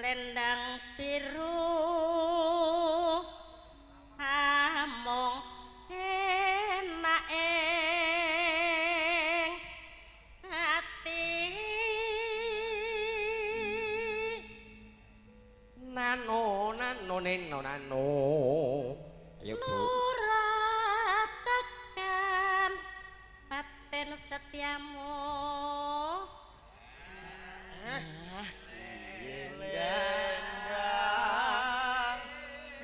selendang biru among enak ing ati nano ayo Bu tekan batin setiamu Selendang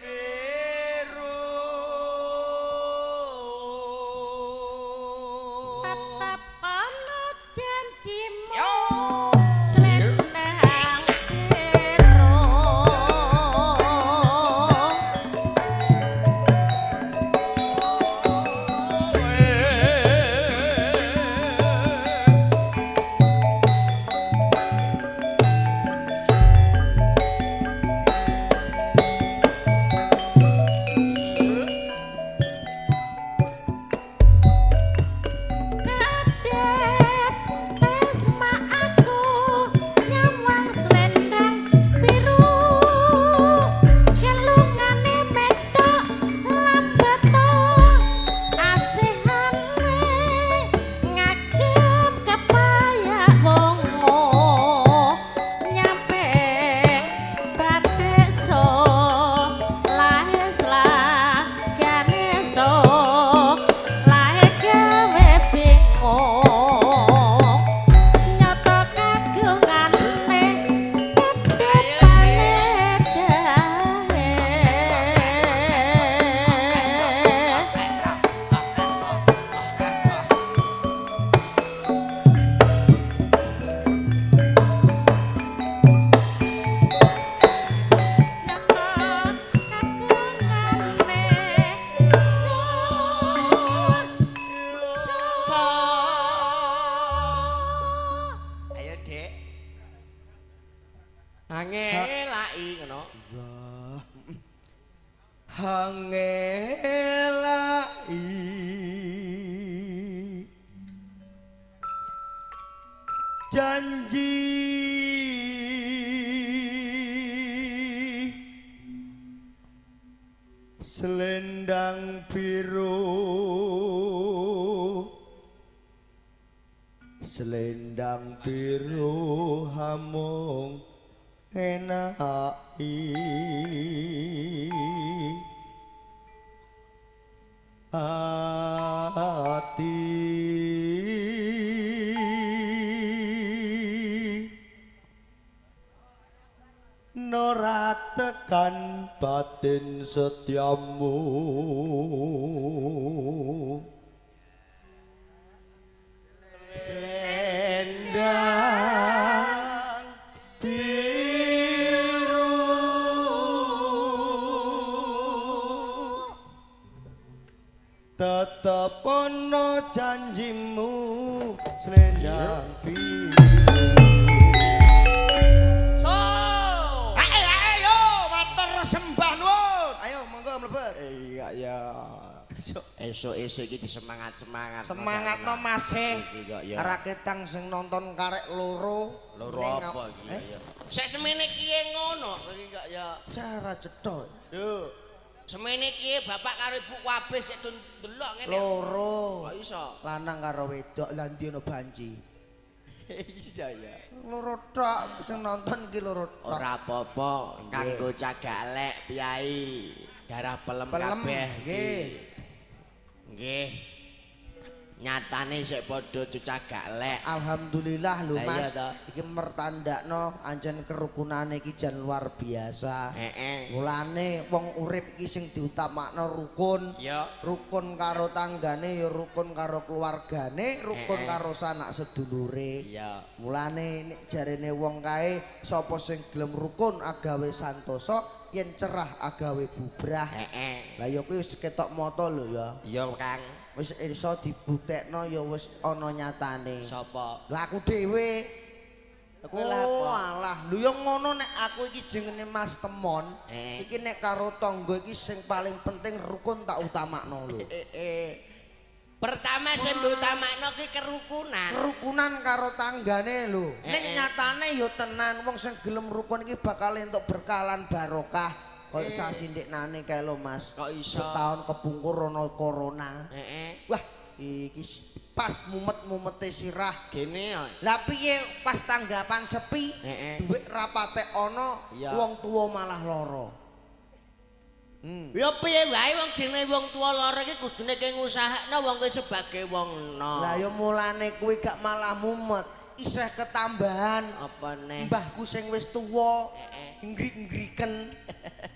biru tetap ono janjimu Yo. selendang biru kadep pesma aku nyawang selendang biru kelungane medok lambeto asihane ngagem kepaya wongo nyampe batik so lahes lagane so lae gawe bingung nyoto kagungane tetepane ayo Dek angelai ngono hangelai janji selendang biru selendang biru hamung enai ati nora tekan batin setiamu selendang biru tetep ono janjimu selendang biru so ayo matur sembah nuwun ayo monggo mlebet iya ya esuk-esuk iki semangat-semangat. Semangatno Mas ya. Ora ketang sing nonton karek loro. Loro apa iki ya. Sek semene kiye ngono iki gak ya. Cara cetha. Yo. Semene kiye bapak karo ibu kabeh sik ndelok ngene. Loro. Kok iso? Lanang karo wedok lan ndi ono banci. Iya ya. Loro tok sing nonton iki loro tok. Ora apa-apa kanggo cagak elek piyai. Darah pelem kabeh nggih. Nggih. Nyatane sik padha cagak elek. Alhamdulillah lho Lah iya Mas. to. Iki mertandakno ancen kerukunane iki jan luar biasa. Heeh. Mulane wong urip iki sing diutamakno rukun. Ya. Rukun karo tanggane ya rukun karo keluargane, rukun karo sanak sedulure. Iya. Mulane nek jarene wong kae sapa sing gelem rukun agawe santosa, yen cerah agawe bubrah. Heeh. Lah ya kuwi wis ketok mata lho ya. Iya Kang. Wis iso dibuktekno ya wis ana nyatane. Sapa? Lho aku dhewe. Kowe lha apa? Oh alah, lho ya ngono nek aku iki jenenge Mas Temon. Iki nek karo tangga iki sing paling penting rukun tak utamakno lho. Pertama sing mbok utamakno ki kerukunan. Kerukunan karo tanggane lho. Ning nyatane ya tenan wong sing gelem rukun iki bakal entuk berkalan barokah. Kaya sasindiknane kae lho Mas. Kok iso? Setahun kepungkur ana corona. Wah, iki pas mumet-mumete sirah. Gene yo. Lah piye pas tanggapan sepi, duit rapate ana, wong tuwa malah lara. Ya piye wae wong jenenge wong tuwa lara iki kudune ki ngusahakno wong kowe sebagai wong enom. Lah ya mulane kuwi gak malah mumet, isih ketambahan. Apa neh? Mbahku sing wis tuwa, ngrik-ngriken.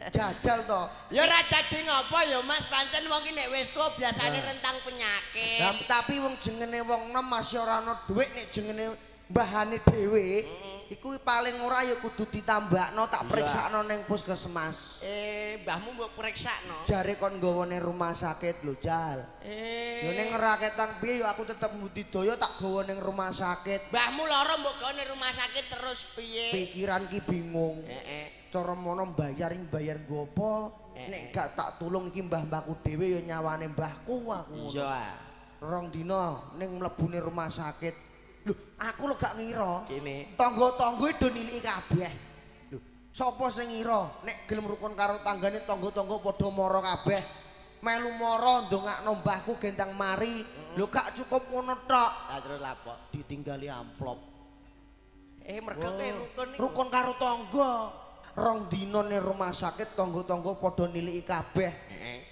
Jajal to. Ya ora dadi ngopo ya Mas, pancen wong ki nek wis tuwa biasane rentang penyakit. Lah tapi wong jenenge wong enom masih ora ana dhuwit nek jengene mbahane dhewe. Iku paling ora ya kudu ditambakno tak periksakno ning puskesmas. Mbahmu mbok periksakno. Jare kon nggawane rumah sakit lho, Jal. Ya ning ngeraketan piye ya aku tetep budidaya tak gawa ning rumah sakit. Mbahmu lara mbok gawe ning rumah sakit terus piye? Pikiran ki bingung. Cara mono bayar nggo apa? Nek gak tak tulung iki mbah-mbahku dhewe ya nyawane mbahku aku. Iya. Rong dina ning mlebune rumah sakit. Lho, aku lho gak ngira. Kene. Tangga-tangga do niliki kabeh. Lho, sapa sing ngira nek gelem rukun karo tanggane tangga-tangga padha mara kabeh. Melu mara ndongakno mbahku gendang mari. Lho gak cukup ngono tok. Lah terus lapo? Ditinggali amplop. Mergo rukun iki. Rukun karo tangga. Rong dina ning rumah sakit tangga-tangga padha niliki kabeh.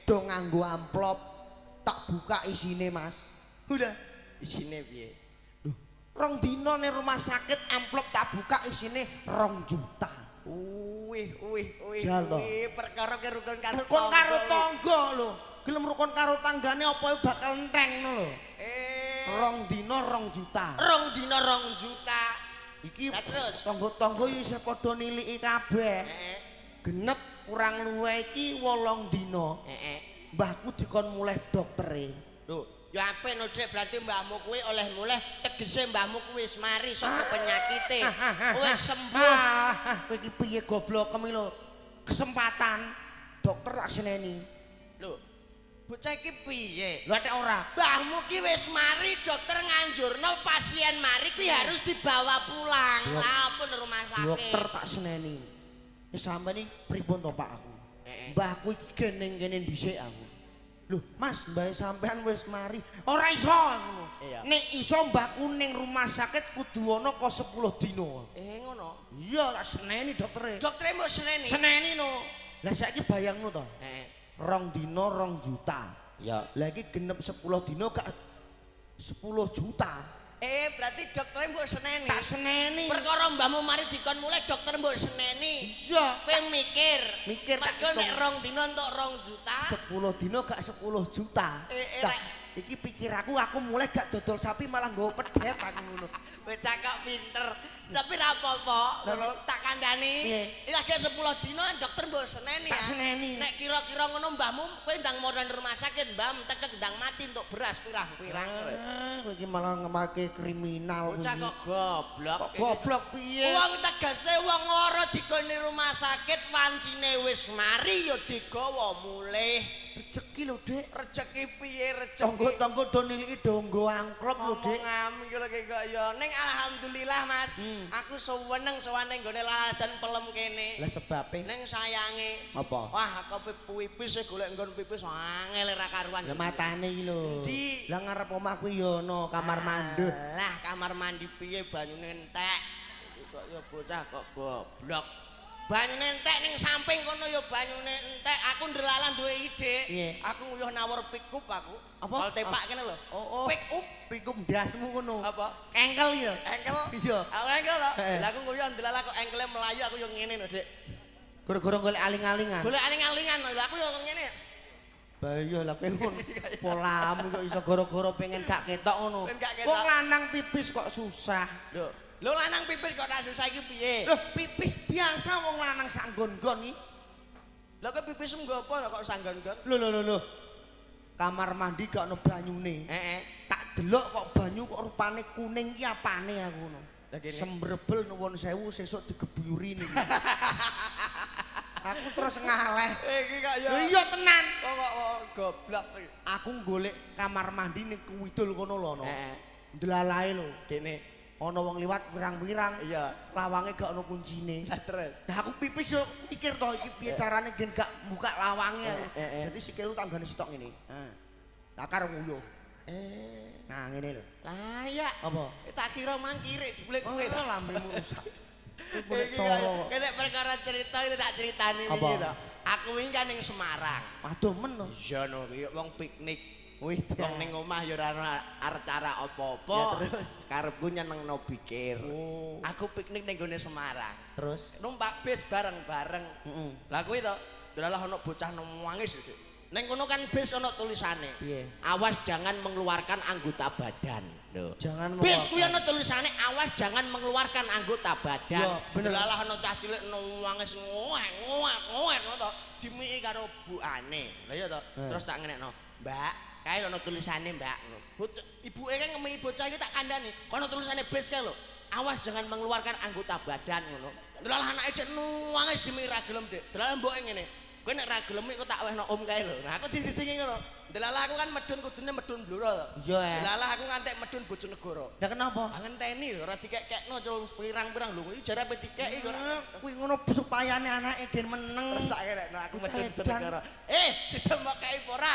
Do nganggo amplop. Tak buka isine, Mas. Udah. Isine piye? Rong dina ning rumah sakit amplop tak buka isine 2 juta. Wih. Jal to. Perkara ki rukun karo Rukun karo tangga lho. Gelem rukun karo tanggane apa bakal enteng lho. Rong dina 2 juta. Rong dina 2 juta. Iki terus tangga-tangga yo isih padha niliki kabeh. Genep kurang luwih iki 8 dina. Mbahku dikon mulih doktere. Lho, ya apik no Dek, berarti mbahmu kuwi oleh mulih tegese mbahmu kuwi wis mari saka penyakite. Wis sembuh. Kowe iki piye goblok kemi lho. Kesempatan dokter tak seneni. Lho, bocah iki piye? Lha tek ora. Mbahmu ki wis mari dokter nganjurno pasien mari kuwi harus dibawa pulang. Lah pun rumah sakit. Dokter tak seneni. Wis sampeyan iki pripun to Pak aku? Mbahku iki kene dhisik aku. Loh, Mas, mbah sampean wis mari. Ora iso ngono. Nek iso mbahku ning rumah sakit kudu ana kok 10 dina. Ngono. Iya, tak seneni doktere. Doktere mbok seneni. Seneni no. Lah saiki bayangno to. 2 dina 2 juta. Ya. Lah iki genep 10 dina gak 10 juta. Berarti doktere mbok seneni. Tak seneni. Perkara mbahmu mari dikon mulai dokter mbok seneni. Iya. Kowe mikir. Tak mergo nek 2 dina entuk 2 juta. 10 dina gak 10 juta. Iki pikir aku mulai gak dodol sapi malah nggawa pedhet aku ngono. Bocah kok pinter. Tapi ra apa-apa. Tak kandhani. Iki agek 10 dina dokter mbok seneni ya. Seneni. Nek kira-kira ngono mbahmu kowe ndang modal rumah sakit, mbah tekek ndang mati untuk beras pirang-pirang kowe. Kowe iki malah ngemake kriminal. Bocah kok goblok. Kok goblok piye? Wong tegese wong lara digone rumah sakit wancine wis mari ya digawa mulih. Rezeki lho, Dik. Rezeki piye rezeki? Tangga-tangga do niliki do nggo angklop lho, Dik. Ngam iki lho kok ya. Ning alhamdulillah Mas, aku seneng sowane nggone laladan pelem kene. Lah sebabe Ning sayange apa? Wah, aku pipis golek nggon pipis angel ra karuan. Lah matane iki lho. Di. Lah ngarep omahku ya ana kamar mandi. Lah kamar mandi piye banyune entek. Kok ya bocah kok goblok. Banyune entek ning samping kono ya banyune entek. Aku ndelalan duwe ide. Aku nguyuh nawar pikup aku. Bal tepak kene lho. Pikup ndasmu ngono. Apa? Engkel ya. Engkel? Iya. Aku engkel to. Lah aku nguyuh ndelalah kok engkele melayu aku yo ngene lho, Dik. Gara-gara golek aling-alingan. Golek aling-alingan lho aku yo ngene. Bayo lah kowe ngono. Polamu kok iso gara-gara pengen gak ketok ngono. Wong lanang pipis kok susah. Lho lanang pipis kok tak susah iki piye? Loh, pipis biasa wong lanang sak nggon-nggon iki. Lah kok pipis nggo apa kok sak nggon-nggon? Lho. Kamar mandi gak ono banyune. Tak delok kok banyu kok rupane kuning iki apane aku ngono. Sembrebel nuwun sewu sesuk digebuyuri niki. Aku terus ngaleh. Iki kok ya. Iya tenan. Kok goblok. Aku golek kamar mandi ning Kuwidul kono lho no. Heeh. Ndelalae lho. Kene. Ana wong liwat pirang-pirang. Iya. Lawange gak ono kuncine. Lah terus. Nah aku pipis yo mikir to iki piye carane gen gak buka lawange. Dadi sikilku tanggane sitok ngene. Lah karo nguyuh. Nah ngene lho. Lah iya. Apa? Tak kira mangkirik jeblek kowe to. Lambemu rusak. Kene perkara cerita ini tak critani iki to. Aku wingi kan ning Semarang. Waduh men to. Iya no, wong piknik. Wih, wong ning omah ya ora ana acara apa-apa. Ya terus karepku nyenengno pikir. Oh. Aku piknik ning gone Semarang. Terus Numpak bis bareng-bareng. Lah kuwi to, dolalah ana bocah nangis iki. Ning kono kan bis ana tulisane. Piye? Awas jangan mengeluarkan anggota badan. Lho. Jangan bis kuwi ana tulisane awas jangan mengeluarkan anggota badan. Yo, bener. Dolalah ana cah cilik nangis ngoek to, dimiki karo buane. Lah iya to. Terus tak ngenekno, "Mbak, kae ana tulisane, Mbak." Ibuke kan ngemi bocah iki tak kandhani. Kono tulisane bis kae lho. Awas jangan mengeluarkan anggota badan ngono. Dolalah anake cek nangis dimiki ra gelem, Dik. Dolalah mboke ngene. Kowe nek ra gelem kok tak wehno om kae lho. Nah aku diditingi ngono. Delalah aku kan medun kudune medun bluro to. Iya. Delalah aku ngantek medun Bojonegoro. Lah kenapa? Ngenteni ora dikek-kekno aja pirang-pirang lho. Iki jare ape dikeki kok. Kuwi ngono supayane anake gen meneng. Terus tak kerekno aku medun Bojonegoro. Ditemok kae ora.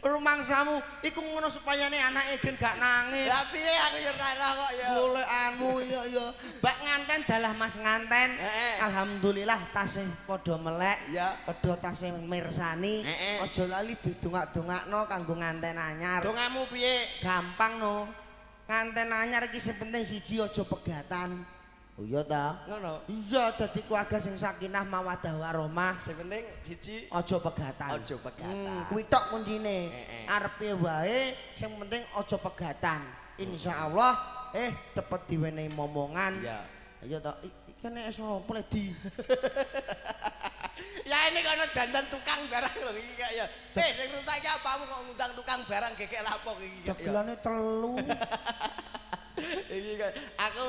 Rumangsamu iku ngono supayane anake gen gak nangis. Lah piye aku ya ora kok ya. Golekanu ya. Mbak nganten dalah Mas nganten. Alhamdulillah tasih padha melek. Ya. Padha tasih mirsani. Aja lali didongak-dongakno kanggo nganten anyar. Dongamu piye? Gampang no. Nganten anyar iki sing penting siji aja pegatan. Oh iya ta? Ngono. Iya dadi keluarga sing sakinah mawaddah warahmah. Sing penting siji Aja pegatan. aja pegatan. Kuwi tok kuncine. Arepe wae sing penting aja pegatan. Insyaallah cepet diwenehi momongan. Iya. Iya ta. Iki nek sapa di. Ya ini kono dandan tukang barang lho iki kak ya. Sing rusak iki apamu kok ngundang tukang barang gegek lapo iki kak ya. Dagelane telu. Iki kan aku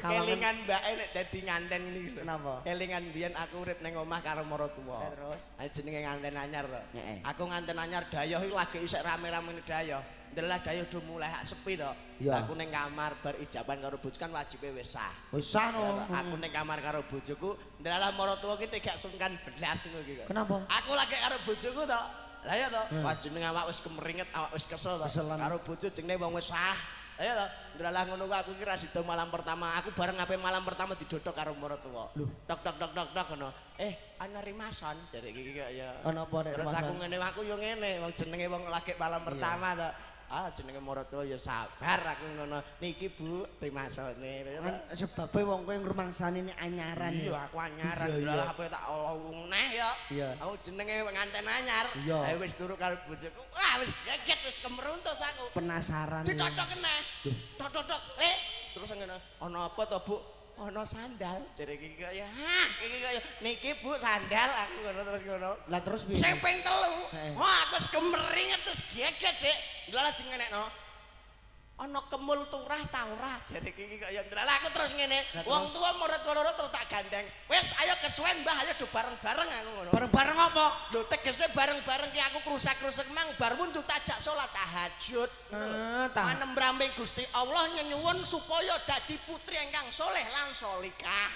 kelingan mbake nek dadi nganten iki lho. Kenapa? Kelingan biyen aku urip ning omah karo maratuwa. Terus Jenenge nganten anyar to. Aku nganten anyar dayoh iki lagi isek rame-ramene dayoh. Ndelah dayoh do mulai hak sepi to. Aku ning kamar bar ijaban karo bojo kan wajibe wis sah. Wis sah no. Aku ning kamar karo bojoku, ndelah maratuwa ki tegak sungkan belas ngono iki kok. Kenapa? Aku lagi karo bojoku to. Lah ya to, jenenge awak wis kemeringet, awak wis kesel to. Karo bojo jenenge wong wis sah. Ayo to, ndralah ngono aku iki ra sida malam pertama. Aku bareng ape malam pertama didodok karo maratuwa. Tok ngono. Ana rimason jare iki kok ya. Ana apa nek Terus aku ngene aku yo ngene, wong jenenge wong lagi malam pertama to. Jenenge maratuwa ya sabar aku ngono. Niki Bu rimasone. Sebabe wong kowe ngrumangsani nek anyaran. Iya, aku anyaran. Ndralah ape tak oleh ya. Aku jenenge nganten anyar. Ayo wis turu karo bojoku. Wah, wis geget wis kemeruntus aku. Penasaran. Ditotok kene. Tok. Terus ngene, ana apa to, Bu? Ana sandal. Jare iki kok ya. Iki kok ya. Niki Bu sandal aku ngono terus ngono. Lah terus piye? Sing ping 3. Wah, aku wis kemeringet terus geget, Dik. Ndelala dingenekno. Ana kemul turah ta ora? Jare iki kok ya ndelala aku terus ngene. Wong tua murid loro terus tak gandeng. Wis ayo kesuwen Mbah, ayo do bareng-bareng aku ngono. Bareng-bareng apa? Lho tegese bareng-bareng ki aku krusak-krusek mang bar wundu tajak salat tahajud. Manem rambe Gusti Allah nyuwun supaya dadi putri ingkang soleh lan solikah.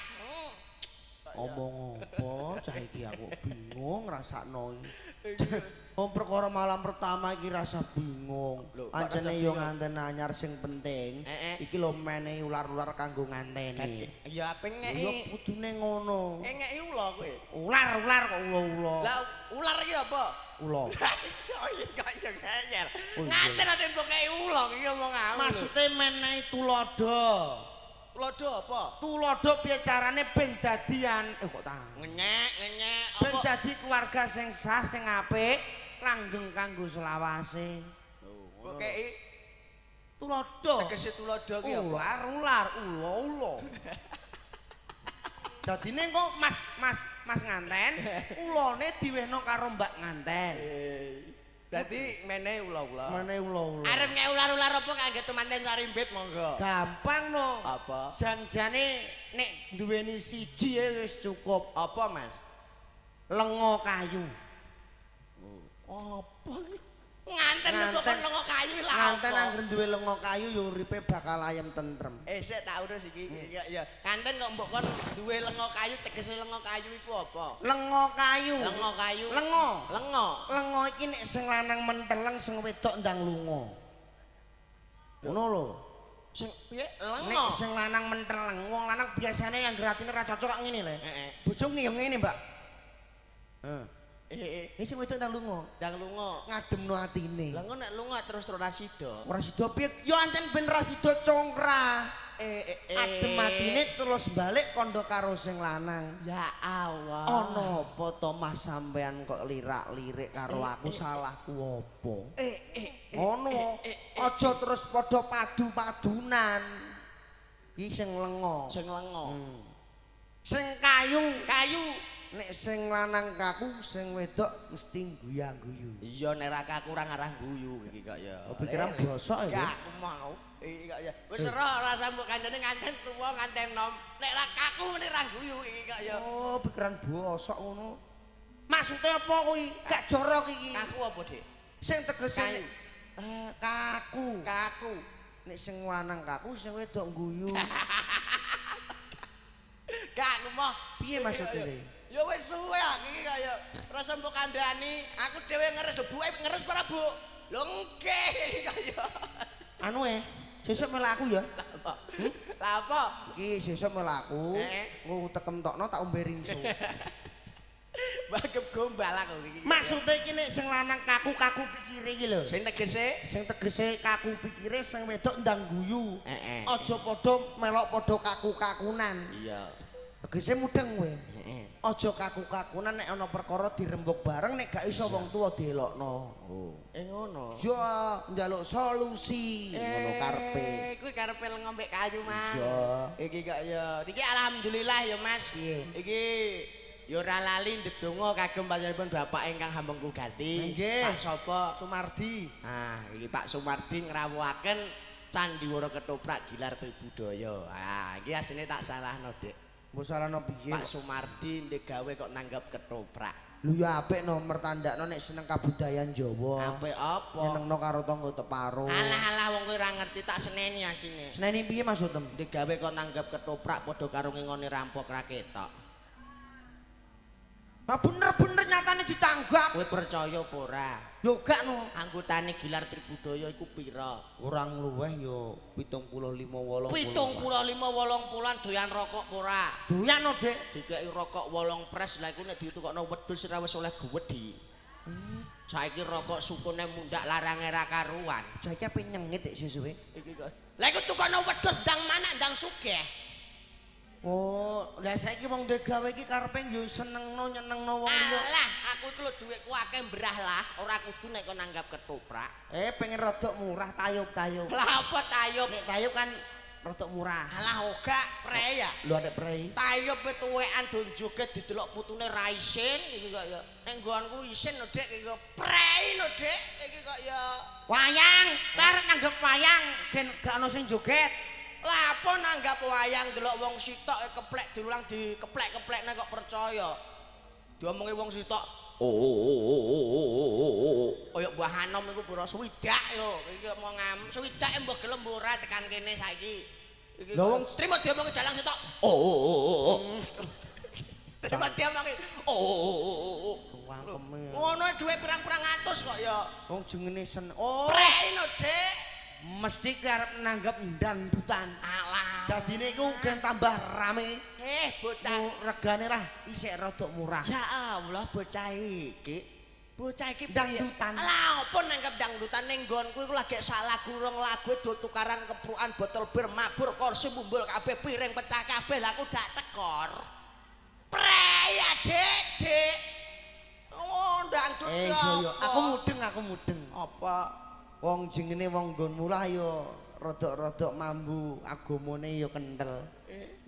Omong apa cah iki aku bingung ngrasakno iki. Wong perkara malam pertama iki rasa bingung. Ancene yo nganten anyar sing penting iki lho menehi ular-ular kanggo nganteni. Ya pengeki. Yo kudune ngono. Ngeki ula kowe. Ular kok ula. Lah ular iki apa? Ula. Iso iki kok yo gayer. Nganten ade mbokeki ula iki ngomong aku. Maksude menehi tulodo. Tulodo apa? Tulodo piye carane ben dadian kok ta. Ngenyek Ben dadi keluarga sing sah sing apik, langgeng kanggo selawase. Kok kei Tulodo. tegese tulodo ki apa? Ular, ula. Dadine kok Mas nganten, ulane diwehno karo Mbak nganten. Dadi meneh ula-ula. Meneh ula-ula. Arep ngek ular-ular apa kangge temanten sarimbit monggo. Gampang no. Apa? Janjane nek duweni siji wis cukup. Apa, Mas? Lengo kayu. Apa iki? Nganten kok lengo kayu lha. Nganten anggere duwe lengo kayu ya uripe bakal ayem tentrem. Sik tak urus iki. Ya. Kanten kok mbok kon duwe lengo kayu tegese lengo kayu iku apa? Lengo kayu. Lengo kayu. Lengo. Lengo. Lengo iki nek sing lanang menteleng sing wedok ndang lunga. Ngono lho. Sing piye? Lengo. Nek sing lanang menteleng, wong lanang biasane yang gratine ra cocok kok ngene lho. Heeh. Bojone ya ngene, Mbak. Iki sing wedok ndang lunga. Ndang lunga. Ngademno atine. Lah nek lunga terus ora sida. Ora sida piye? Ya ancen ben ra sida congkrah. Adem atine terus balik kondo karo sing lanang. Ya Allah. Ana apa to Mas sampean kok lirak-lirik karo aku salahku apa? Ngono. Aja terus padha padu-padunan. Ki sing lengo. Sing lengo. Sing kayu. Kayu. Nek sing lanang kaku, sing wedok mesti guyang-guyu. Iya nek ra kaku ora ngarah guyu iki kok ya. Pikiran bosok ya. Ya aku mau. Iki kok ya. Wis ora rasa mbok kandhane nganten tuwa nganten nom. Nek ra kaku mesti ra guyu iki kok ya. Oh, pikiran bosok ngono. Maksudnya apa kuwi? Gak jorok iki. Kaku apa, Dik? Sing tegese kaku. Kaku. Nek sing lanang kaku, sing wedok guyu. Kaku mah Piye maksudnya? Ya wis suwe iki kaya rasa mbok kandhani, aku dhewe ngeres debuke ngeres para Bu. Lho nggih kaya. Anu sesuk melaku ya. Lah apa? Iki sesuk melaku. Engko tekem tokno tak ombe ringso. Bagep gombal aku iki. Maksude iki nek sing lanang kaku-kaku pikire iki lho. Sing tegese kaku pikire sing wedok ndang guyu. Aja padha melok padha kaku-kakunan. Iya. Tegese mudeng kowe. Aja kaku-kakunan nek ana perkara dirembuk bareng nek gak iso wong tuwa dielokno. Oh. Ngono. Ya njaluk solusi ngono karepe. Kuwi karepe ngombe kayu, Mas. Iya. Iki kok ya. Iki alhamdulillah ya, Mas. Iki ya ora lali ndedonga kagem panjenengan Bapak ingkang hambengku gati. Pak sapa? Sumardi. Ah, iki Pak Sumardi ngrawuhaken Candiwara Ketoprak Gilar Tribudaya. Ah, iki asline tak salahno, Dik. Mbok salahno piye? Pak Sumardi ndek gawe kok nanggap ketoprak. Lho ya apik no mertandakno nek seneng kabudayan Jawa. Apik apa? Nyenengno karo tangga teparo. Alah wong kowe ora ngerti tak seneni asine. Seneni piye maksudem? Ndek gawe kok nanggap ketoprak padha karo ngingoni rampok ra ketok. Nah bener-bener nyatane ditanggap. Kowe percaya apa ora? Yo gak no. Anggotane Gilar Tribudaya iku pira? Kurang luweh yo 75-80. 75-80-an doyan rokok ora? Doyan no, Dik. Dikeki rokok 8 pres lha iku nek ditukokno wedhus ora wis oleh gewedhi. Saiki rokok sukune mundak larange ra karuan. Saiki ape nyengit sik sesuwe. Iki kok. Lah iku tukokno wedhus ndang manak ndang sugih. Oh, lah saiki wong ndek gawe iki karepe yo senengno nyenengno wong liya. Alah, aku iku lho dhuwitku akeh mbrah lah, ora kudu nek kok nanggap ketoprak. Pengen rodok murah tayub-tayub. Lah apa tayub? Nek tayub kan rodok murah. Alah oga prei ya. Lho adek prei. Tayub tuwekan do joget didelok putune ra isin iki kok ya. Nek nggonku isin lho Dik iki kok prei lho Dik iki kok ya. Wayang, arep nanggep wayang gen gak ono sing joget. Lah apa nanggap wayang delok wong sitok keplek diulang dikeplek-keplekne kok percaya. Diomongi wong sitok. Kaya Mbah Hanom iku pura swidak lho. Iki mau ngam swidake mbah gelem ora tekan kene saiki. Iki. Lah wong trimo diomongi dalang sitok. Trimo diomongi. Wangkeme. Ngono duwe pirang-pirang atus kok ya. Wong jengene sen. Preno, Dik. Mesti karep nanggap dangdutan. Alah. Dadine iku gen tambah rame. Bocah regane lah isih rada murah. Ya Allah, bocah iki. Bocah iki dangdutan. Alah, apa nanggap dangdutan ning nggonku iku lagi salah gurung lagu do tukaran keprukan botol bir mabur kursi bumbul kabeh piring pecah kabeh lah aku dak tekor. Preya, Dik. Oh, dangdut yo. Aku mudeng. Apa? Wong jenenge wong nggonmu lah yo rodok-rodok mambu, agamane yo kenthel.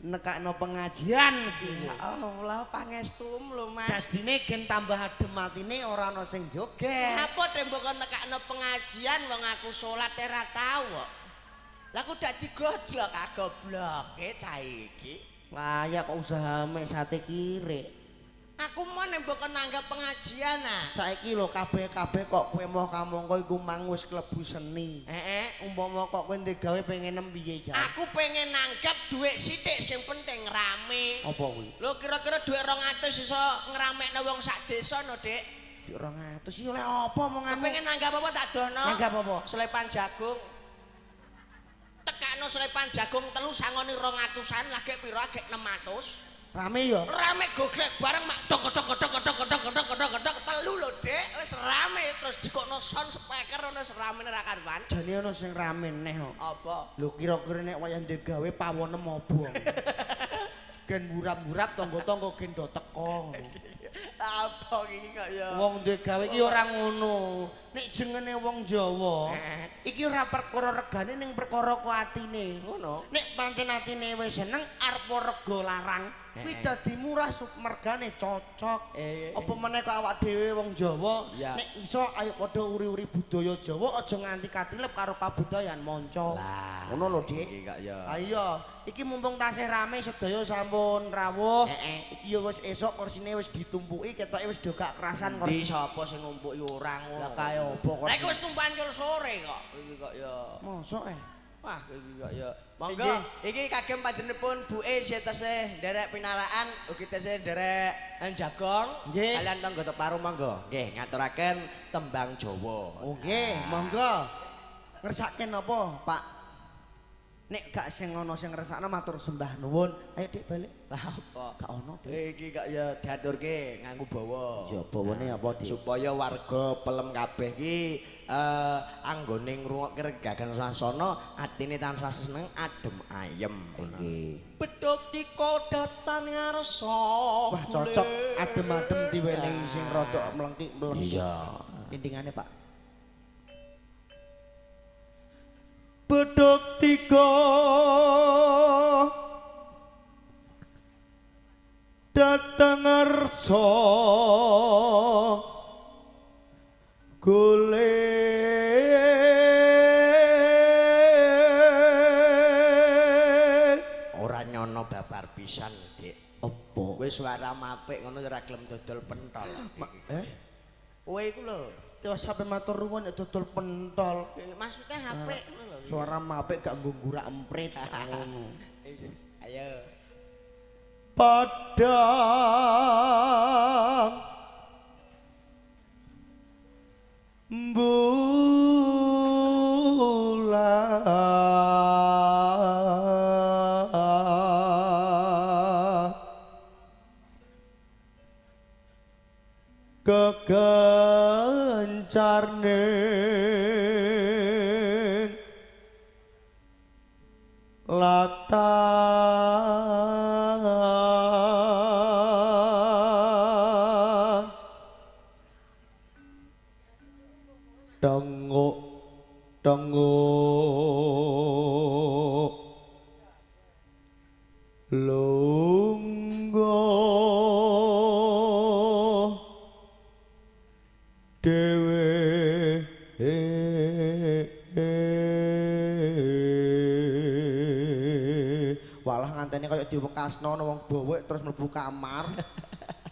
nekakno pengajian mesti. Ya Allah, pangestum lho Mas. Dadine gen tambah adem atine ora ana sing joget. Apa tembok nekakno pengajian wong aku salat ora tau kok. Lah aku dak digojlok agobloke cah iki. Lah ya kok usaha mek sate kire. Aku mau nembok nanggap pengajian ah. Saiki lho kabeh-kabeh kok kowe moh kamangka iku mang wis klebu seni. Umpama kok kowe ndek gawe pengen piye jan? Aku pengen nanggap duit sithik sing penting rame. Apa kuwi? Lho kira-kira duit 200 iso ngramekno wong sak desa no, Dik. Duit 200 iki oleh apa omonganmu? Pengen nanggap apa tak dono? Nanggap apa? Selepan jagung. Tekakno selepan jagung telu sangone 200-an lagi piro agek 600. Rame ya? Rame goglek bareng mak dok telu lho Dik, wis rame terus dikokno sound speaker ono seramene ra karuan. Jane ono sing rame neh kok. Apa? Lho kira-kira nek wayah ndek gawe pawonem apa? Gen burap-burap tangga-tangga gen do teko. Apa iki kok ya? Wong ndek gawe iki ora ngono. Nek jengene wong Jawa, iki ora perkara regane ning perkara ku atine. Ngono. Nek pancen atine wis seneng arep rega larang, kuwi dadi murah mergane cocok. Apa meneh kok awak dhewe wong Jawa, nek iso ayo padha uri-uri budaya Jawa aja nganti katilep karo kabudayan manca. Ngono lho, Dik. Iki kok ya. Ayo, iki mumpung tasih rame sedaya sampun rawuh. Iki ya wis esuk kursine wis ditumpuki ketoke wis do gak kerasan kok. Ndi sapa sing numpuki ora ngono. Lah kaya apa kok. Lah iki wis tumpukan karo sore kok. Iki kok ya. Mosok Wah, iki kok ya. Monggo, iki kagem panjenenganipun Bu E setese nderek pinaraan ugi tesih nderek jagong. Kalian tangga teparu monggo. Nggih, ngaturaken tembang Jawa. Oke, monggo. Ngersake napa, Pak? Nek gak sing ana sing ngersakno matur sembah nuwun. Ayo Dik balik. Lah apa? Gak ono, Dik. Iki kok ya diaturke nganggo bawa. Ya bawane apa, Dik? Supaya warga pelem kabeh iki anggone ngrungokke regagan sasana atine tansah seneng adem ayem. Nggih. Bedhog tika datan ngarsa. Wah, cocok adem-adem diwenehi sing rada mlengkik-mlengkik. Iya. Pindingane, Pak. Bedhog tika datang ngarsa golek ora nyono babar pisan, Dik. apa Wis suara apik ngono ora gelem dodol pentol. Kowe iku lho, terus sampe matur nuwun nek dodol pentol. maksudnya apik ngono lho. Suara apik gak nggo gurak emprit ngono. Ayo. Padang bulan kegencar ning latan denguk denguk lungguh dewe walah ngantene kaya diwekasno wong bowek terus mlebu kamar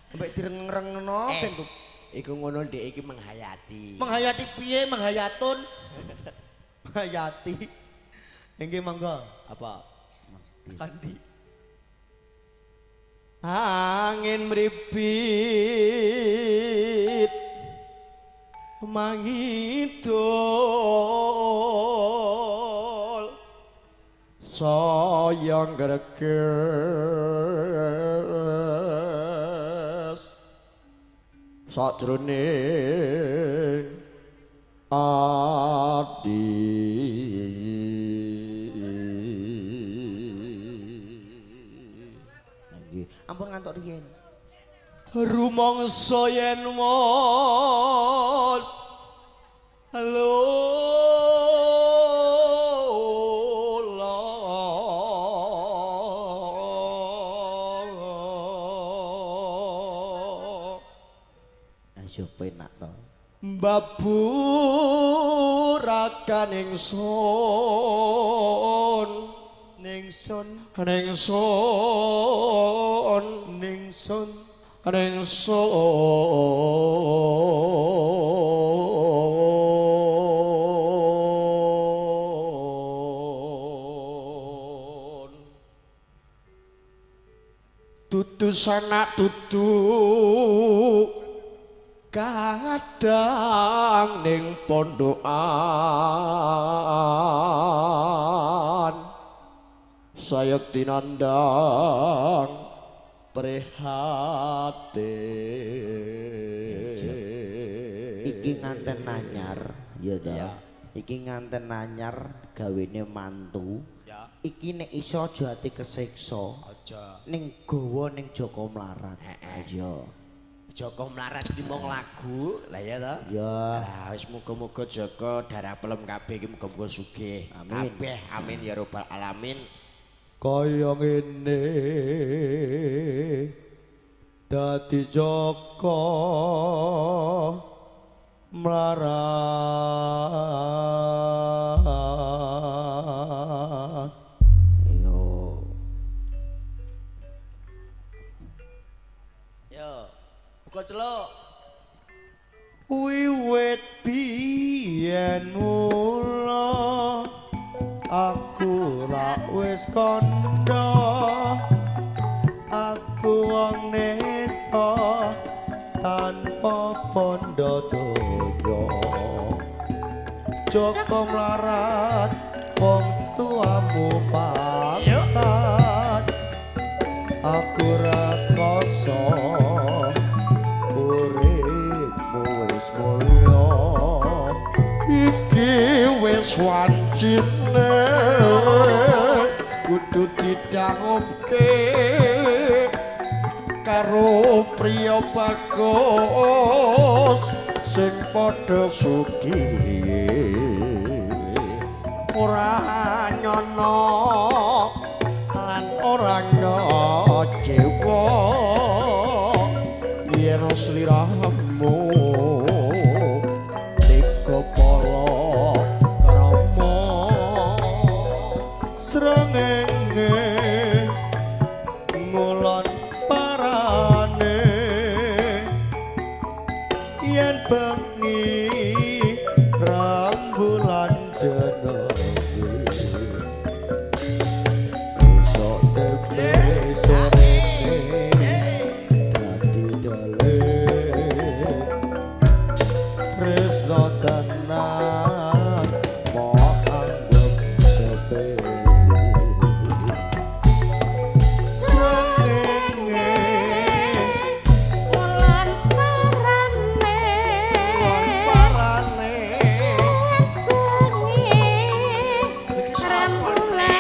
sampai direng-rengno ben Iku ngono Dik iki menghayati. menghayati piye menghayatun menghayati nggih monggo Apa? Kandi. Angin mripit mangidul sayang greges sajroning ati ampun ngantuk riyen rumangsa yen mos aja penak to. Baburakan ingsun Ningsun ningsun ningsun ningsun dudu sanak dudu kadang ning pondokan saya tinandang prihatin iki nganten anyar ya ta iki nganten anyar gawene mantu Ya. iki nek iso aja ati kesiksa Aja. ning gawa ning Joko Mlarat aja Joko Mlarat iki mung lagu, lah ya to. ya Lah wis muga-muga Joko darah pelem kabeh iki muga-muga sugih. Amin. Kabeh amin ya rabbal alamin. kaya ngene dadi Joko Mlarat yo Yo. Buka celuk. wiwit biyen mula aku rak wis kandha aku wong nesta tanpa pondo donya Joko Mlarat wong tuamu papat aku ra koso uripmu wis mulya iki wis wancine kudu didangupke karo priya bagus sing padha sugih ora nyono lan ora nyocewa yen sliramu teka pala krama srengenge ngulon parane yen bengi rembulan jenenge esok tepe sorene dadi dole tresno tenan mo anggap sepele srengenge Wulan parane parane bengi rembulan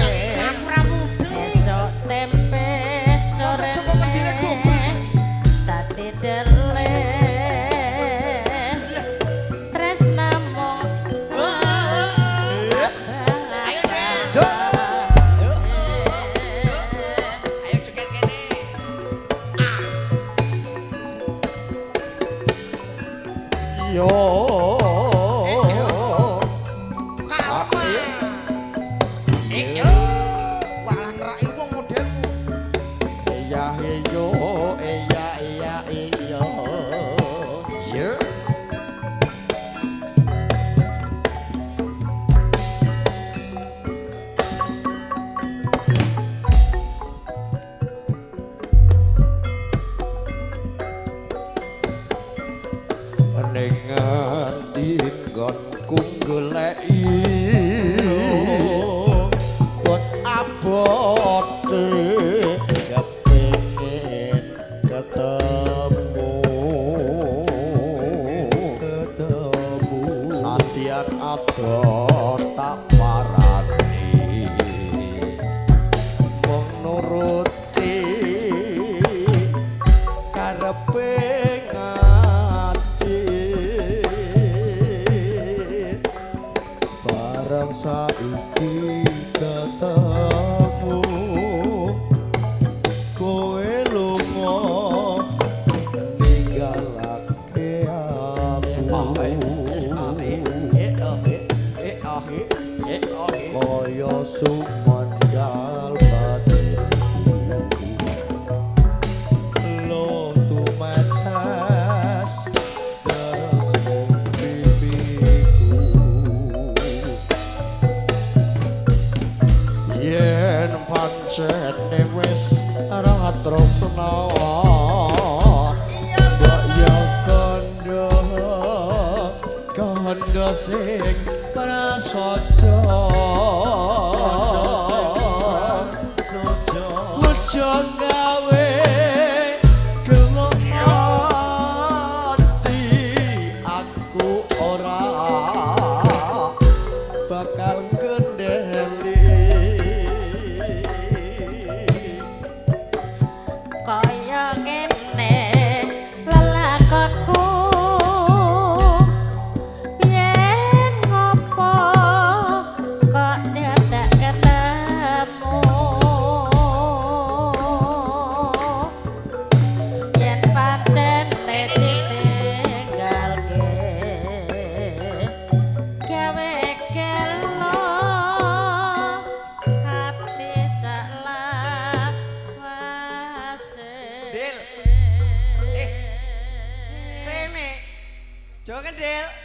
jenenge esok tempe sore tadi dele tresna mung Ayo Dres. Ayo joget kene. yo Kalma. Yo. Walah nerak wong modelmu. iya iyo iya iya iyo yo ning ngendi nggonku goleki bot abote kepengin ketemu satian ado tak parani mung nuruti karepe ngati barang saiki ketemu yen pancene wis ora tresna mbok yo kandha sing prasaja aja gawe gelem ati aku ora bakal kendeli kaya ngene lelakonku yen ngopo kok dadak ketemu yen pancen ditinggalke gawe gelo hati salawase Dil. Rene. Jo kendel.